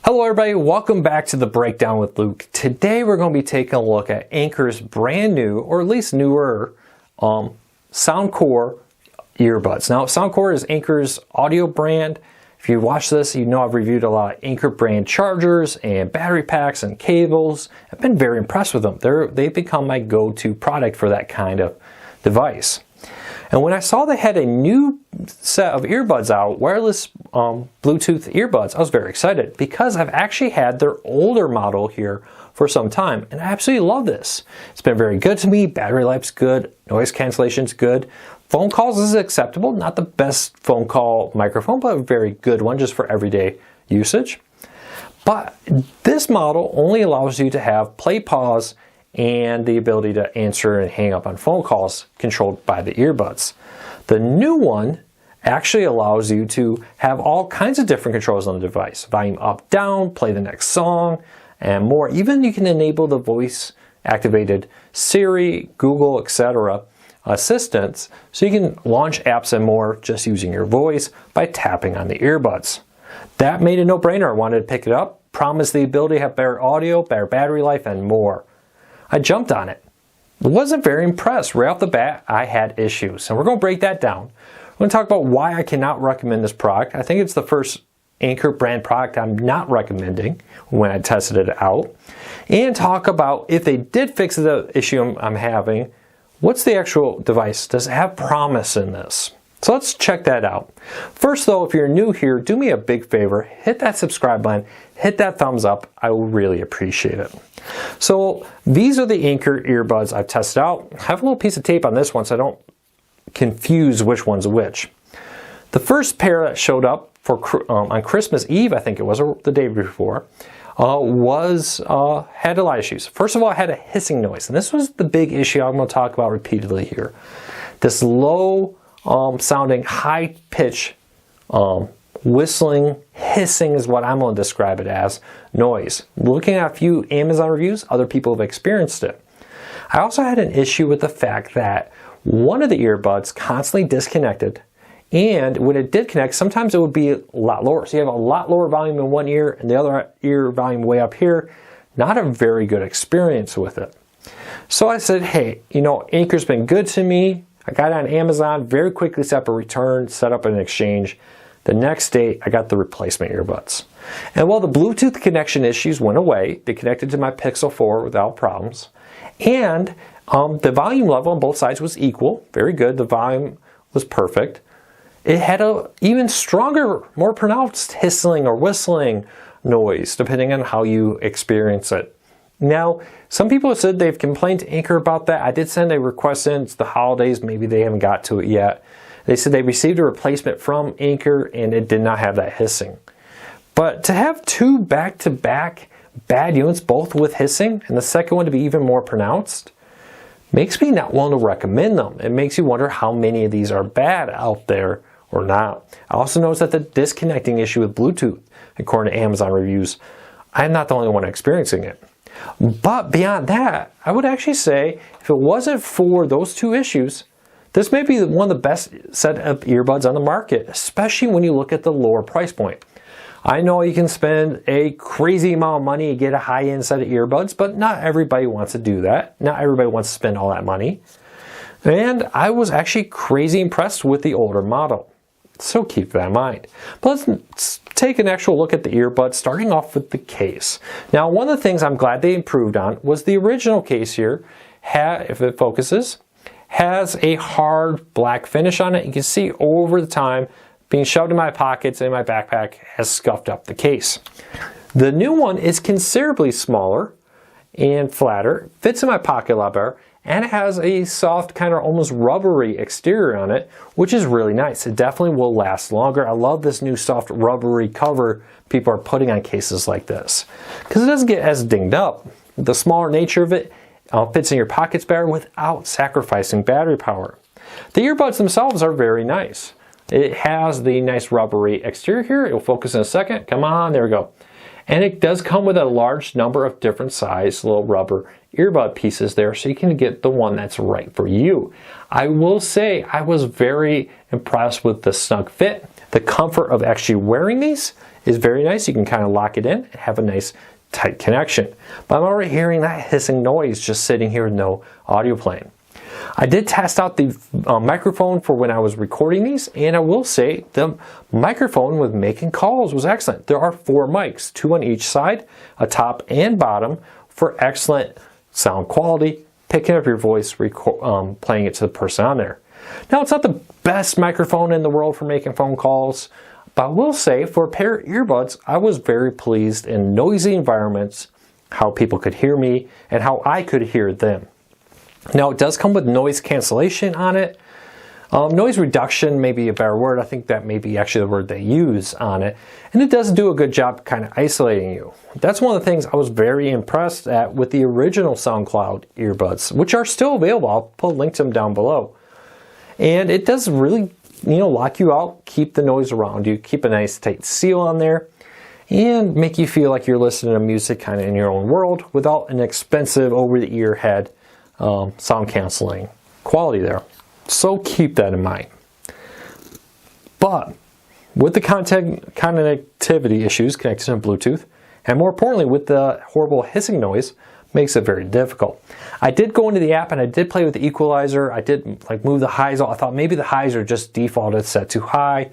Hello everybody, welcome back to the Breakdown with Luke. Today we're going to be taking a look at Anker's brand new, or at least newer, Soundcore earbuds. Now Soundcore is Anker's audio brand. If you watch this, you know I've reviewed a lot of Anker brand chargers and battery packs and cables. I've been very impressed with them. They've become my go-to product for that kind of device. And when I saw they had a new set of earbuds out, wireless Bluetooth earbuds, I was very excited because I've actually had their older model here for some time and I absolutely love this. It's been very good to me. Battery life's good, noise cancellation's good. Phone calls is acceptable, not the best phone call microphone, but a very good one just for everyday usage. But this model only allows you to have play, pause, and the ability to answer and hang up on phone calls controlled by the earbuds. The new one actually allows you to have all kinds of different controls on the device. Volume up, down, play the next song, and more. Even you can enable the voice activated Siri, Google, etc. assistants, so you can launch apps and more just using your voice by tapping on the earbuds. That made a no-brainer. I wanted to pick it up, promised the ability to have better audio, better battery life, and more. I jumped on it. Wasn't very impressed. Right off the bat, I had issues. And we're going to break that down. We're going to talk about why I cannot recommend this product. I think it's the first Anker brand product I'm not recommending when I tested it out. And talk about if they did fix the issue I'm having, what's the actual device? Does it have promise in this? So let's check that out. First though, if you're new here, do me a big favor, hit that subscribe button, hit that thumbs up, I will really appreciate it. So these are the Anker earbuds I've tested out. I have a little piece of tape on this one so I don't confuse which one's which. The first pair that showed up for on Christmas Eve, I think it was, or the day before, had a lot of issues. First of all, it had a hissing noise, and this was the big issue I'm going to talk about repeatedly here. This low sounding high pitch whistling, hissing is what I'm going to describe it as, noise. Looking at a few Amazon reviews, other people have experienced it. I also had an issue with the fact that one of the earbuds constantly disconnected, and when it did connect, sometimes it would be a lot lower. So you have a lot lower volume in one ear and the other ear volume way up here. Not a very good experience with it. So I said, hey, you know, Anker's been good to me. I got it on Amazon, very quickly set up a return, set up an exchange. The next day, I got the replacement earbuds. And while the Bluetooth connection issues went away, they connected to my Pixel 4 without problems. And the volume level on both sides was equal, very good. The volume was perfect. It had a even stronger, more pronounced hissing or whistling noise, depending on how you experience it. Now, some people have said they've complained to Anker about that. I did send a request in. It's the holidays. Maybe they haven't got to it yet. They said they received a replacement from Anker and it did not have that hissing. But to have two back-to-back bad units, both with hissing, and the second one to be even more pronounced, makes me not want to recommend them. It makes you wonder how many of these are bad out there or not. I also noticed that the disconnecting issue with Bluetooth, according to Amazon reviews, I'm not the only one experiencing it. But beyond that, I would actually say if it wasn't for those two issues, this may be one of the best set of earbuds on the market, especially when you look at the lower price point. I know you can spend a crazy amount of money to get a high-end set of earbuds, but not everybody wants to do that. Not everybody wants to spend all that money. And I was actually crazy impressed with the older model. So keep that in mind. But let's take an actual look at the earbuds, starting off with the case. Now, one of the things I'm glad they improved on was the original case here, if it focuses, has a hard black finish on it. You can see over the time being shoved in my pockets and my backpack has scuffed up the case. The new one is considerably smaller and flatter, fits in my pocket a lot better, and it has a soft, kind of almost rubbery exterior on it, which is really nice. It definitely will last longer. I love this new soft rubbery cover people are putting on cases like this because it doesn't get as dinged up. The smaller nature of it fits in your pockets better without sacrificing battery power. The earbuds themselves are very nice. It has the nice rubbery exterior here. It will focus in a second. Come on, there we go. And it does come with a large number of different size little rubber earbud pieces there, so you can get the one that's right for you. I will say I was very impressed with the snug fit. The comfort of actually wearing these is very nice. You can kind of lock it in and have a nice tight connection. But I'm already hearing that hissing noise just sitting here with no audio playing. I did test out the microphone for when I was recording these, and I will say the microphone with making calls was excellent. There are 4 mics, 2 on each side, a top and bottom, for excellent sound quality, picking up your voice, playing it to the person on there. Now, it's not the best microphone in the world for making phone calls, but I will say for a pair of earbuds, I was very pleased in noisy environments, how people could hear me and how I could hear them. Now, it does come with noise cancellation on it. Noise reduction may be a better word. I think that may be actually the word they use on it. And it does do a good job kind of isolating you. That's one of the things I was very impressed at with the original SoundCloud earbuds, which are still available. I'll put a link to them down below. And it does really, lock you out, keep the noise around you, keep a nice tight seal on there, and make you feel like you're listening to music kind of in your own world without an expensive over-the-ear head sound canceling quality there. So keep that in mind. But with the connectivity issues connected to Bluetooth, and more importantly with the horrible hissing noise, makes it very difficult. I did go into the app and I did play with the equalizer. I did move the highs. I thought maybe the highs are just defaulted set too high.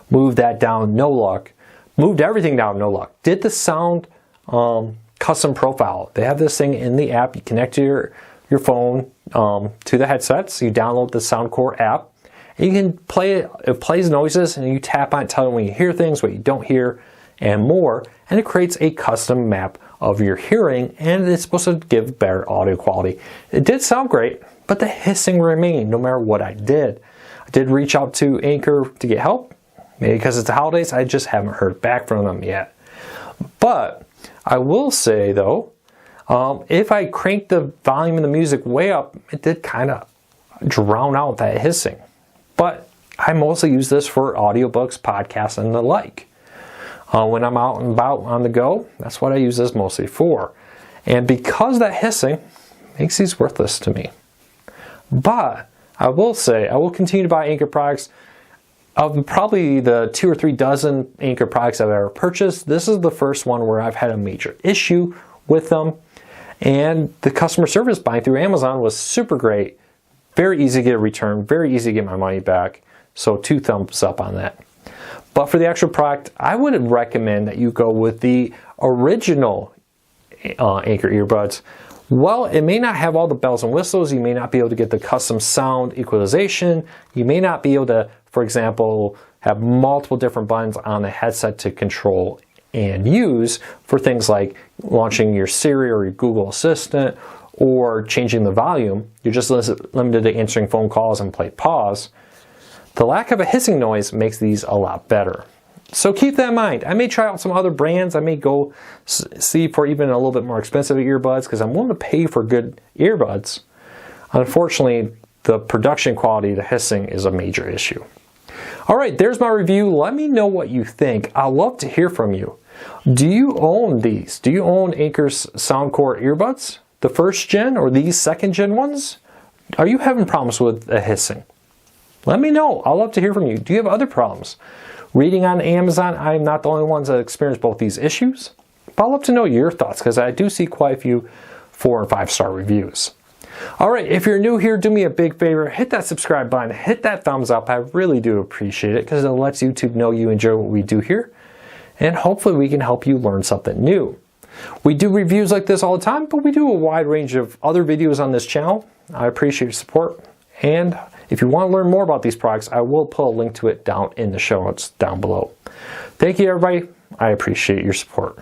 Moved that down, no luck. Moved everything down, no luck. Did the sound custom profile. They have this thing in the app. You connect to your phone to the headsets. You download the Soundcore app. And you can play it. It plays noises and you tap on it, tell it when you hear things, what you don't hear, and more. And it creates a custom map of your hearing, and it's supposed to give better audio quality. It did sound great, but the hissing remained no matter what I did. I did reach out to Anker to get help. Maybe because it's the holidays, I just haven't heard back from them yet. But I will say though, if I cranked the volume of the music way up, it did kind of drown out that hissing. But I mostly use this for audiobooks, podcasts, and the like. When I'm out and about on the go, that's what I use this mostly for. And because that hissing makes these worthless to me. But I will say, I will continue to buy Anker products. Of probably the 2 or 3 dozen Anker products I've ever purchased, this is the first one where I've had a major issue with them. And the customer service buying through Amazon was super great. Very easy to get a return, very easy to get my money back. So 2 thumbs up on that. But for the actual product, I would recommend that you go with the original Anker earbuds. Well, it may not have all the bells and whistles. You may not be able to get the custom sound equalization. You may not be able to, for example, have multiple different buttons on the headset to control and use for things like launching your Siri or your Google Assistant or changing the volume. You're just limited to answering phone calls and play pause. The lack of a hissing noise makes these a lot better. So keep that in mind. I may try out some other brands. I may go see for even a little bit more expensive earbuds because I'm willing to pay for good earbuds. Unfortunately, the production quality, the hissing is a major issue. All right, there's my review. Let me know what you think. I'd love to hear from you. Do you own these? Do you own Anker's Soundcore earbuds? The 1st gen or these 2nd gen ones? Are you having problems with the hissing? Let me know. I'd love to hear from you. Do you have other problems? Reading on Amazon, I'm not the only ones that experience both these issues. But I'd love to know your thoughts because I do see quite a few 4 and 5-star reviews. All right, if you're new here, do me a big favor. Hit that subscribe button. Hit that thumbs up. I really do appreciate it because it lets YouTube know you enjoy what we do here. And hopefully we can help you learn something new. We do reviews like this all the time, but we do a wide range of other videos on this channel. I appreciate your support. And if you want to learn more about these products, I will put a link to it down in the show notes down below. Thank you, everybody. I appreciate your support.